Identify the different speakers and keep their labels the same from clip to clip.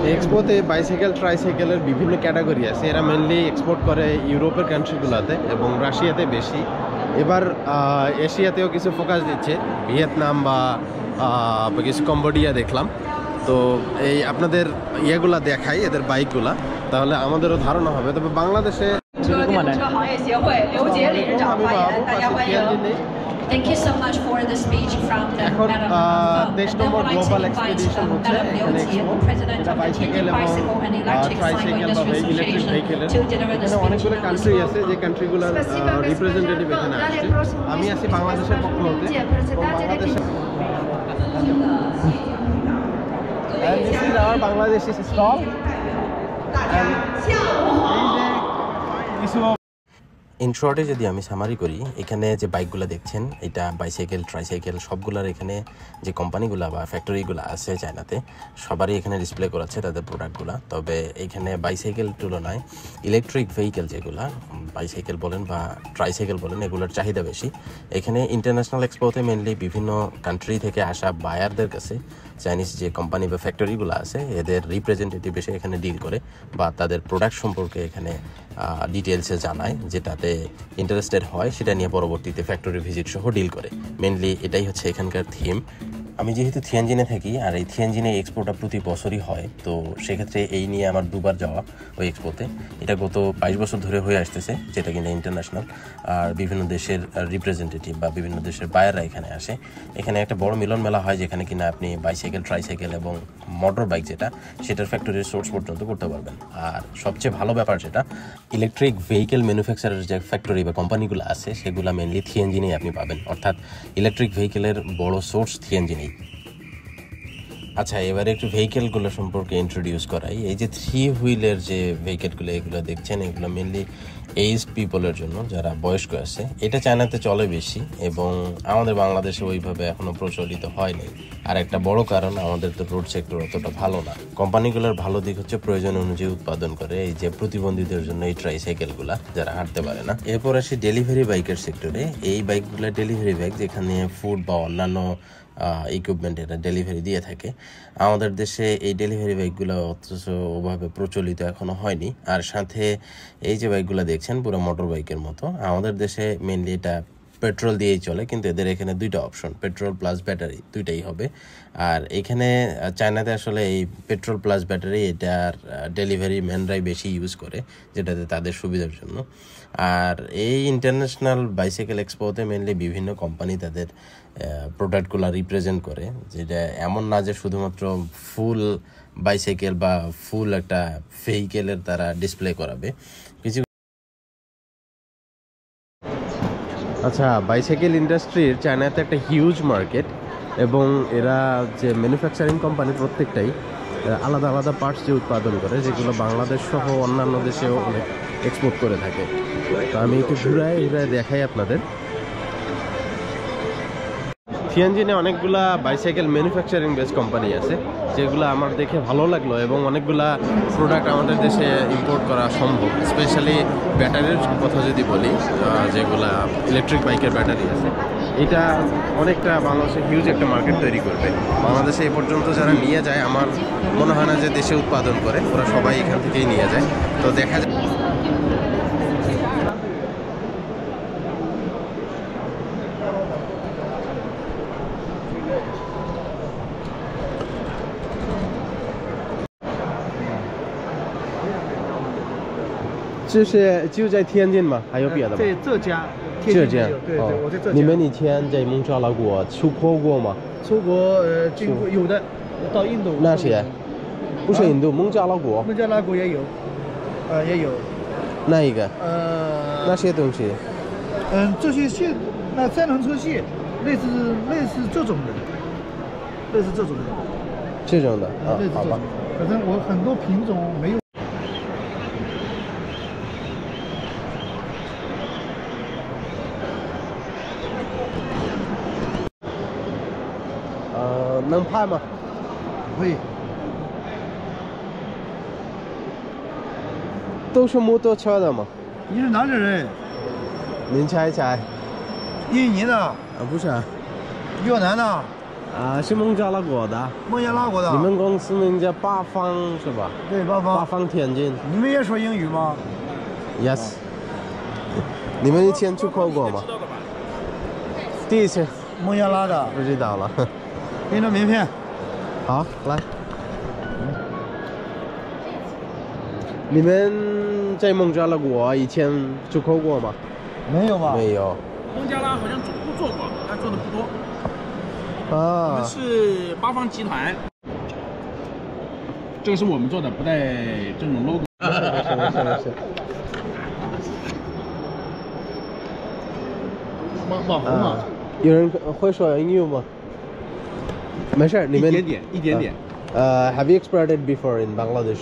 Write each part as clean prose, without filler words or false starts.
Speaker 1: এক্সপোতে bicycle ট্রাইসাইকেলের বিভিন্ন category আছে। এরা মেনলি এক্সপোর্ট করে ইউরোপের কান্ট্রিগুলোতে এবং রাশিয়াতে বেশি। এবার এশিয়াতেও কিছু ফোকাস দিচ্ছে, ভিয়েতনাম বা কিছু কম্বোডিয়া দেখলাম। তো এই আপনাদের ইয়েগুলা দেখাই, এদের বাইকগুলা, তাহলে আমাদেরও ধারণা হবে। তবে বাংলাদেশে
Speaker 2: Thank you so much for the speech from the
Speaker 1: number global expedition হচ্ছে এখানে এক্সপো, এটা বাইসাইকেল এবং ট্রাইসাইকেল বা ইলেকট্রিক ভেহিকেলের। এখানে অনেকগুলো কান্ট্রি আছে, যে কান্ট্রিগুলোর রিপ্রেজেন্টেটিভ এখানে আসছে। আমি আছি বাংলাদেশের পক্ষ হতে। বাংলাদেশের and this is our Bangladeshi stall and
Speaker 3: in শর্টে যদি আমি সামারি করি, এখানে যে বাইকগুলো দেখছেন এটা বাইসাইকেল ট্রাইসাইকেল সবগুলোর এখানে যে কোম্পানিগুলো বা ফ্যাক্টরিগুলো আছে চায়নাতে সবারই এখানে ডিসপ্লে করাচ্ছে তাদের প্রোডাক্টগুলো। তবে এখানে বাইসাইকেল তুলনায় ইলেকট্রিক ভেহিকেল যেগুলো বাইসাইকেল বলেন বা ট্রাইসাইকেল বলেন এগুলোর চাহিদা বেশি। এখানে ইন্টারন্যাশনাল এক্সপোতে মেনলি বিভিন্ন কান্ট্রি থেকে আসা বায়ারদের কাছে চাইনিজ যে কোম্পানি বা ফ্যাক্টরিগুলো আছে এদের রিপ্রেজেন্টেটিভ এসে এখানে ডিল করে বা তাদের প্রোডাক্ট সম্পর্কে এখানে ডিটেলসে জানায়, যেটাতে ইন্টারেস্টেড হয় সেটা নিয়ে পরবর্তীতে ফ্যাক্টরি ভিজিট সহ ডিল করে। মেনলি এটাই হচ্ছে এখানকার থিম। আমি যেহেতু থিয়ানজিনে থাকি আর এই থিয়ানজিনে এক্সপোটা প্রতি বছরই হয়, তো সেক্ষেত্রে এই নিয়ে আমার দুবার যাওয়া ওই এক্সপোতে। এটা গত 22 বছর ধরে হয়ে আসতেছে, যেটা কিনা ইন্টারন্যাশনাল। আর বিভিন্ন দেশের রিপ্রেজেন্টেটিভ বা বিভিন্ন দেশের বায়াররা এখানে আসে। এখানে একটা বড় মিলন মেলা হয়, যেখানে কিনা আপনি বাইসাইকেল ট্রাইসাইকেল এবং মোটর বাইক যেটা সেটার ফ্যাক্টরির সোর্স পর্যন্ত করতে পারবেন। আর সবচেয়ে ভালো ব্যাপার যেটা, ইলেকট্রিক ভেহিকেল ম্যানুফ্যাকচারের যে ফ্যাক্টরি বা কোম্পানিগুলো আছে সেগুলো মেনলি থিয়ানজিনেই আপনি পাবেন, অর্থাৎ ইলেকট্রিক ভেহিকেলের বড় সোর্স থিয়ানজিনেই। আচ্ছা, এবারে একটু ভেহিকেলগুলো সম্পর্কে ইন্ট্রোডিউস করাই। এই যে 3 হুইলের যে ভেহিকেলগুলো এগুলো দেখছেন, এগুলো মেনলি এইজড পিপলের জন্য, যারা বয়স্ক আছে। এটা চায়নাতে চলে বেশি এবং আমাদের বাংলাদেশে ওইভাবে এখনও প্রচলিত হয়নি। আর একটা বড় কারণ, আমাদের তো রোড সেক্টর অতটা ভালো না। কোম্পানিগুলোর ভালো দিক হচ্ছে প্রয়োজন অনুযায়ী উৎপাদন করে, এই যে প্রতিবন্ধীদের জন্য এই ট্রাইসাইকেলগুলা যারা হাঁটতে পারে না। এরপর আসি ডেলিভারি বাইকের সেক্টরে। এই বাইকগুলো ডেলিভারি বাইক, যেখানে ফুড বা অন্যান্য ইকুইপমেন্ট এটা ডেলিভারি দিয়ে থাকে। আমাদের দেশে এই ডেলিভারি বাইকগুলো অথচ ওভাবে প্রচলিত এখনও হয়নি। আর সাথে এই যে বাইকগুলো দেখছেন পুরো মোটর বাইকের মতো, আমাদের দেশে মেনলি এটা পেট্রোল দিয়েই চলে, কিন্তু এদের এখানে দুইটা অপশন, পেট্রোল প্লাস ব্যাটারি, দুইটাই হবে। আর এখানে চায়নাতে আসলে এই পেট্রোল প্লাস ব্যাটারি এটার ডেলিভারি ম্যানরাই বেশি ইউজ করে, যেটাতে তাদের সুবিধার জন্য। আর এই ইন্টারন্যাশনাল বাইসাইকেল এক্সপোতে মেনলি বিভিন্ন কোম্পানি তাদের প্রোডাক্টগুলো রিপ্রেজেন্ট করে, যেটা এমন না যে শুধুমাত্র ফুল বাইসাইকেল বা ফুল একটা ভেহিকেলের তারা ডিসপ্লে করাবে কিছু।
Speaker 1: আচ্ছা, বাইসাইকেল ইন্ডাস্ট্রির চায়নাতে একটা হিউজ মার্কেট এবং এরা যে ম্যানুফ্যাকচারিং কোম্পানি প্রত্যেকটাই আলাদা আলাদা পার্টস যে উৎপাদন করে, যেগুলো বাংলাদেশ সহ অন্যান্য দেশেও অনেক এক্সপোর্ট করে থাকে। তো আমি একটু ঘুরায় দেখাই আপনাদের। থিয়ানজিনে অনেকগুলা বাইসাইকেল ম্যানুফ্যাকচারিং বেস কোম্পানি আছে, যেগুলো আমার দেখে ভালো লাগলো এবং অনেকগুলা প্রোডাক্ট আমাদের দেশে ইম্পোর্ট করা সম্ভব। স্পেশালি ব্যাটারির কথা যদি বলি, যেগুলা ইলেকট্রিক বাইকের ব্যাটারি আছে, এটা অনেকটা বাংলাদেশে হিউজ একটা মার্কেট তৈরি করবে। বাংলাদেশে এ পর্যন্ত যারা নিয়ে যায়, আমার মনে হয় না যে দেশে উৎপাদন করে, ওরা সবাই এখান থেকেই নিয়ে যায়। তো দেখা যায়这是就在天津吗？还有别的吗？
Speaker 4: 在浙江，
Speaker 1: 浙江。
Speaker 4: 对对，我在浙江。
Speaker 1: 你们以前在孟加拉国出国过吗？
Speaker 4: 出国经过有的，到印度。
Speaker 1: 那些不是印度，孟加拉国。
Speaker 4: 孟加拉国也有，也有。
Speaker 1: 那一个？那些东西？
Speaker 4: 这些线，那三轮车线，类似这种的，类似这种的。
Speaker 1: 这种的啊，好吧。
Speaker 4: 反正我很多品种没有。
Speaker 1: 能拍吗？
Speaker 4: 可以。
Speaker 1: 都是摩托车的吗？
Speaker 4: 你是哪里人？
Speaker 1: 您猜一猜。
Speaker 4: 印尼的？
Speaker 1: 不是啊。
Speaker 4: 越南的？
Speaker 1: 是孟加拉国的。
Speaker 4: 孟加拉国的。
Speaker 1: 你们公司名叫八方是吧？
Speaker 4: 对，八方。
Speaker 1: 八方天津。
Speaker 4: 你们也说英语吗
Speaker 1: ？Yes。你们以前出口过吗？第一次。
Speaker 4: 孟加拉的。
Speaker 1: 不知道了。
Speaker 4: 给你张名片。
Speaker 1: 好，来。你们在孟加拉国以前出口过吗？
Speaker 4: 没有吧？
Speaker 1: 没有。
Speaker 5: 孟加拉好像做过，但做的不多。
Speaker 1: 啊。
Speaker 5: 我们是八方集团，这个是我们做的，不带这种 logo。
Speaker 1: 是。
Speaker 5: 网红嘛。
Speaker 1: 有人会说英语吗？没事，你们
Speaker 5: 一点点。
Speaker 1: Have you exported before in Bangladesh？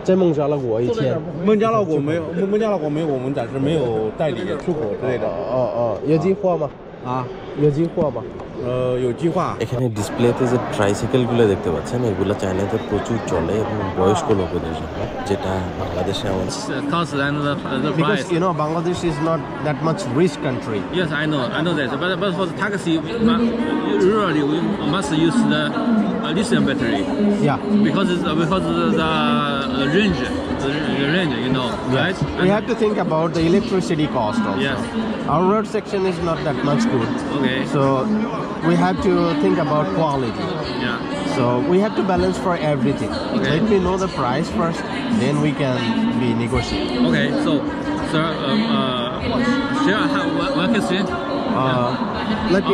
Speaker 1: 在孟加拉国以前。
Speaker 6: 孟加拉国没有，我们暂时没有代理出口之类的。
Speaker 1: 有计划吗？有计划吗？
Speaker 6: 有计划。
Speaker 3: এখানে ডিসপ্লেতে যে ট্রাইসাইকেলগুলো দেখতে পাচ্ছেন এগুলো চায়নাতে প্রচুর চলে এবং বয়স্ক লোকদের জন্য, যেটা বাংলাদেশে
Speaker 5: cost and the price.
Speaker 1: Because you know Bangladesh is not that much rich country.
Speaker 5: Yes, I know that. But for the taxi, usually we must use the lithium battery.
Speaker 1: Yeah.
Speaker 5: Because the range, you know, right?
Speaker 1: We have to think about the electricity cost also.
Speaker 5: Yes.
Speaker 1: Our road section is not that much good.
Speaker 5: Okay.
Speaker 1: So we have to think about quality.
Speaker 5: Yeah.
Speaker 1: So we have to balance for everything.
Speaker 5: Okay.
Speaker 1: Let me know the price first, then we can be negotiating.
Speaker 5: Okay. So, sir, shall I have one question?
Speaker 1: Let me